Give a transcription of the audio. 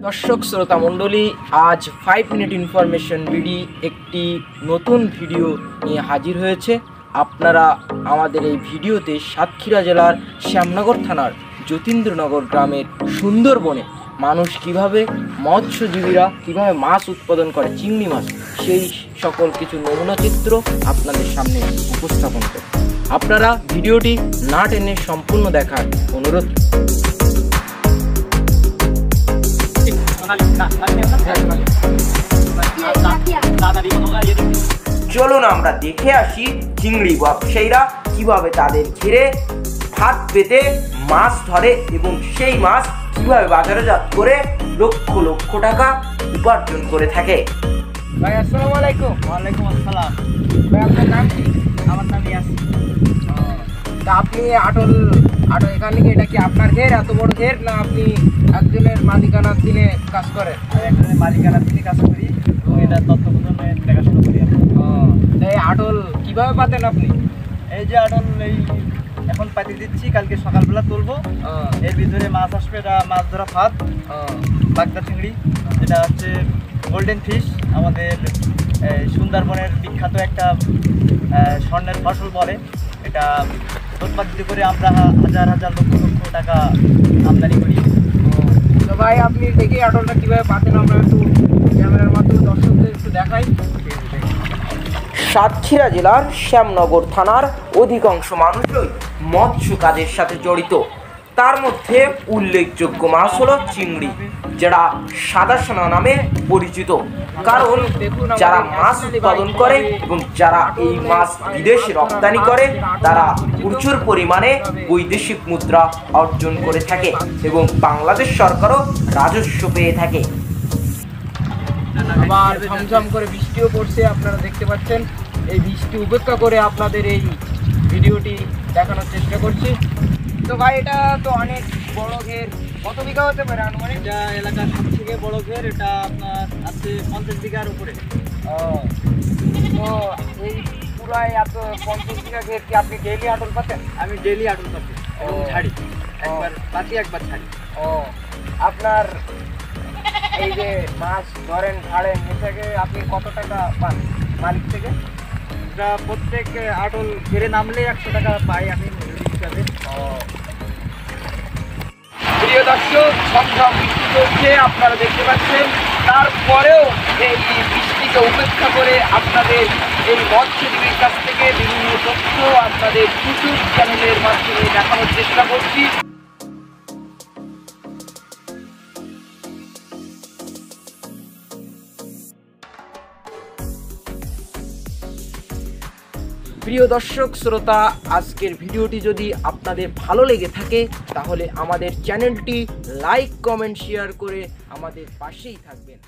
দর্শক শ্রোতা মণ্ডলী, আজ 5 মিনিট ইনফরমেশন বিডি একটি নতুন ভিডিও নিয়ে হাজির হয়েছে। আপনারা আমাদের এই ভিডিওতে সাতক্ষীরা জেলার শ্যামনগর থানার যতীন্দ্রনগর গ্রামের সুন্দরবনে মানুষ কিভাবে, মৎস্যজীবীরা কিভাবে মাছ উৎপাদন করে, চিংড়ি মাছ, সেই সকল কিছু নমুনা চিত্র আপনাদের সামনে উপস্থাপন করে। আপনারা ভিডিওটি না টেনে সম্পূর্ণ দেখার অনুরোধ। চলুন আমরা দেখে আসি চিংড়ি ব্যবসায়ীরা কিভাবে তাদের ঘিরে ভাত পেতে মাছ ধরে এবং সেই মাছ কিভাবে বাজারজাত করে লক্ষ লক্ষ টাকা উপার্জন করে থাকে। ভাই আসসালামু আলাইকুম। ওয়ালাইকুম আসসালাম। ভাই আপনার নাম কি? আমার নাম ইয়াসিন। তা আপনি আটল এখানে কি এটা কি আপনার ঘের, এত বড় ঘের, না আপনি একজনের মালিকানার দিনে কাজ করেন? একজনের মালিকানার দিনে কাজ করি এবং এটা তত্ত্বাবধানে দেখাশোনা করি। এই আটল কিভাবে পাতেন আপনি? এই যে আটল এই এখন পাতি দিচ্ছি, কালকে সকালবেলা তুলবো। এর ভিতরে মাছ আসবে, এটা মাছ ধরা ফাঁদ, বাগদা চিংড়ি, এটা হচ্ছে গোল্ডেন ফিশ। আমাদের সুন্দরবনের বিখ্যাত একটা স্বর্ণের ফসল বলে। এটা উৎপাদিত করে আমরা হাজার হাজার লক্ষ লক্ষ টাকা আমদানি করি। তো ভাই আপনি দেখি আটলটা কীভাবে পাতেন, আমরা একটু ক্যামেরার মাধ্যমে দর্শকদের একটু দেখাই। সাতক্ষীরা জেলার শ্যামনগর থানার অধিকাংশ মানুষই মৎস্য কাজের সাথে জড়িত। তার মধ্যে উল্লেখযোগ্য মাছ হলো চিংড়ি, যারা সাদা সোনা নামে পরিচিত। কারণ যারা মাছ উৎপাদন করে এবং যারা এই মাছ বিদেশে রপ্তানি করে তারা প্রচুর পরিমাণে বৈদেশিক মুদ্রা অর্জন করে থাকে এবং বাংলাদেশ সরকারও রাজস্ব পেয়ে থাকে। আবার ঝমঝম করে বৃষ্টিও পড়ছে, আপনারা দেখতে পাচ্ছেন। এই বৃষ্টি উপেক্ষা করে আপনাদের এই ভিডিওটি দেখানোর চেষ্টা করছি। তো ভাই এটা তো অনেক বড় ঘের, কত বিঘা হতে পারে আনুমানিক? এটা এলাকার সব থেকে বড় ঘের, এটা আপনার আছে 50 বিঘার উপরে। তো এই পুরাই এত 50 বিঘা ঘের কি আপনি ডেইলি আটল পাতেন? আমি ডেইলি আটল পাতি এবং ছাড়ি, একবার পাতি একবার ছাড়ি। আপনার এই যে মাছ ধরেন ছাড়েন, এ থেকে আপনি কত টাকা পান মালিক থেকে? এটা প্রত্যেক আটল ঘেরে নামলে 100 টাকা পাই আমি হিসাবে। প্রিয় দর্শক, ঝমঝম বৃষ্টি চলছে, আপনারা দেখতে পাচ্ছেন। তারপরেও এই বৃষ্টিকে উপেক্ষা করে আপনাদের এই মৎস্যজীবীর কাছ থেকে বিভিন্ন তথ্য আপনাদের ইউটিউব চ্যানেলের মাধ্যমে দেখানোর চেষ্টা করছি। প্রিয় দর্শক শ্রোতা, আজকের ভিডিওটি যদি আপনাদের ভালো লেগে থাকে তাহলে আমাদের চ্যানেলটি লাইক, কমেন্ট, শেয়ার করে আমাদের পাশেই থাকবেন।